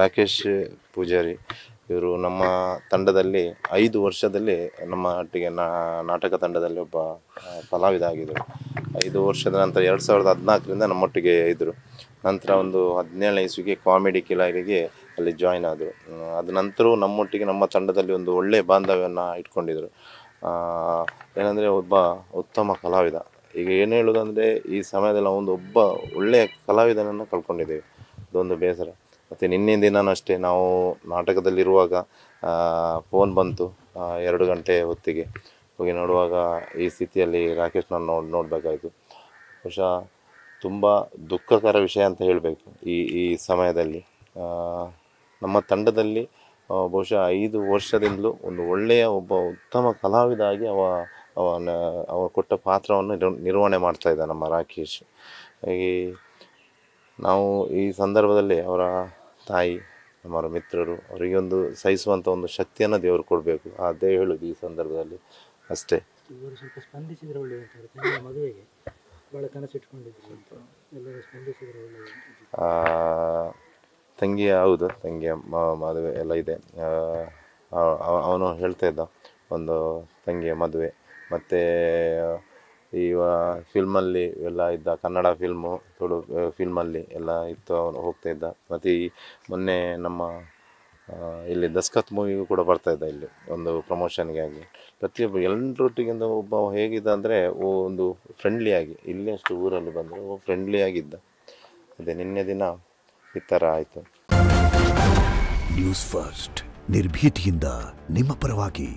ರಾಕೇಶ್ ಪೂಜಾರಿ. ಇವರು ನಮ್ಮ ತಂಡದಲ್ಲಿ 5 ವರ್ಷದಲ್ಲಿ ನಮ್ಮ ಒಟ್ಟಿಗೆ ನಾಟಕ ತಂಡದಲ್ಲಿ ಒಬ್ಬ ಕಲಾವಿದ ಆಗಿದ್ದರು. 5 ವರ್ಷದ ನಂತರ 2014ರಿಂದ ನಮ್ಮೊಟ್ಟಿಗೆ ಇದ್ದರು. ನಂತರ ಒಂದು 17ನೇ ಇಸ್ವಿಗೆ ಕಾಮಿಡಿ ಕಿಲಾರಿಗೆ ಅಲ್ಲಿ ಜಾಯ್ನ್ ಆದರು. ಅದ ನಂತರವೂ ನಮ್ಮೊಟ್ಟಿಗೆ ನಮ್ಮ ತಂಡದಲ್ಲಿ ಒಂದು ಒಳ್ಳೆಯ ಬಾಂಧವ್ಯವನ್ನು ಇಟ್ಕೊಂಡಿದ್ದರು. ಏನಂದರೆ ಒಬ್ಬ ಉತ್ತಮ ಕಲಾವಿದ. ಈಗ ಏನು ಹೇಳೋದಂದರೆ ಈ ಸಮಯದಲ್ಲಿ ಒಬ್ಬ ಒಳ್ಳೆಯ ಕಲಾವಿದನನ್ನು ಕಳ್ಕೊಂಡಿದ್ದೇವೆ. ಅದೊಂದು ಬೇಸರ. ಮತ್ತು ನಿನ್ನೆ ದಿನವೂ ಅಷ್ಟೇ ನಾವು ನಾಟಕದಲ್ಲಿರುವಾಗ ಫೋನ್ ಬಂತು 2 ಗಂಟೆ ಹೊತ್ತಿಗೆ. ಹೋಗಿ ನೋಡುವಾಗ ಈ ಸ್ಥಿತಿಯಲ್ಲಿ ರಾಕೇಶ್ನನ್ನು ನೋಡಬೇಕಾಯಿತು. ಬಹುಶಃ ತುಂಬ ದುಃಖಕರ ವಿಷಯ ಅಂತ ಹೇಳಬೇಕು. ಈ ಸಮಯದಲ್ಲಿ ನಮ್ಮ ತಂಡದಲ್ಲಿ ಬಹುಶಃ 5 ವರ್ಷದಿಂದಲೂ ಒಂದು ಒಳ್ಳೆಯ ಒಬ್ಬ ಉತ್ತಮ ಕಲಾವಿದ ಆಗಿ ಅವ ಕೊಟ್ಟ ಪಾತ್ರವನ್ನು ನಿರ್ವಹಣೆ ಮಾಡ್ತಾಯಿದ್ದ ನಮ್ಮ ರಾಕೇಶ್. ಹಾಗೆ ನಾವು ಈ ಸಂದರ್ಭದಲ್ಲಿ ಅವರ ತಾಯಿ, ಅವರ ಮಿತ್ರರು ಅವರಿಗೆ ಒಂದು ಸಹಿಸುವಂಥ ಒಂದು ಶಕ್ತಿಯನ್ನು ದೇವರು ಕೊಡಬೇಕು. ಅದೇ ಹೇಳೋದು ಈ ಸಂದರ್ಭದಲ್ಲಿ ಅಷ್ಟೇ. ಇವರು ಸ್ವಲ್ಪ ಸ್ಪಂದಿಸಿದರೆ ಒಳ್ಳೆಯದು. ತಂಗಿಯ ಮದುವೆಗೆ ಭಾಳ ಕನಸಿಟ್ಕೊಂಡಿದ್ದು, ಸ್ವಲ್ಪ ಎಲ್ಲರೂ ಸ್ಪಂದಿಸಿದರೆ ಒಳ್ಳೆಯದು. ತಂಗಿಯ ಹೌದು, ತಂಗಿಯ ಮದುವೆ ಎಲ್ಲ ಇದೆ. ಅವನು ಹೇಳ್ತಾ ಇದ್ದ ಒಂದು ತಂಗಿಯ ಮದುವೆ. ಮತ್ತು ಈಗ ಫಿಲ್ಮಲ್ಲಿ ಎಲ್ಲ ಇದ್ದ, ಕನ್ನಡ ಫಿಲ್ಮು, ತುಳು ಫಿಲ್ಮಲ್ಲಿ ಎಲ್ಲ ಇತ್ತು, ಅವನು ಹೋಗ್ತಾ ಇದ್ದ. ಮತ್ತು ಈ ಮೊನ್ನೆ ನಮ್ಮ ಇಲ್ಲಿ ದಸ್ಕತ್ ಮೂವಿಗೂ ಕೂಡ ಬರ್ತಾಯಿದ್ದ, ಇಲ್ಲಿ ಒಂದು ಪ್ರಮೋಷನ್ಗೆ ಆಗಿ. ಪ್ರತಿಯೊಬ್ಬ ಎಲ್ಲರೊಟ್ಟಿಗಿಂತ ಒಬ್ಬ ಹೇಗಿದ್ದ ಅಂದರೆ ಒಂದು ಫ್ರೆಂಡ್ಲಿಯಾಗಿ, ಇಲ್ಲಿ ಅಷ್ಟು ಊರಲ್ಲಿ ಬಂದರೆ ಫ್ರೆಂಡ್ಲಿಯಾಗಿದ್ದ. ಅದೇ ನಿನ್ನೆ ದಿನ ಈ ಥರ ಆಯಿತು. ನ್ಯೂಸ್ ಫಸ್ಟ್, ನಿರ್ಭೀತಿಯಿಂದ ನಿಮ್ಮ ಪರವಾಗಿ.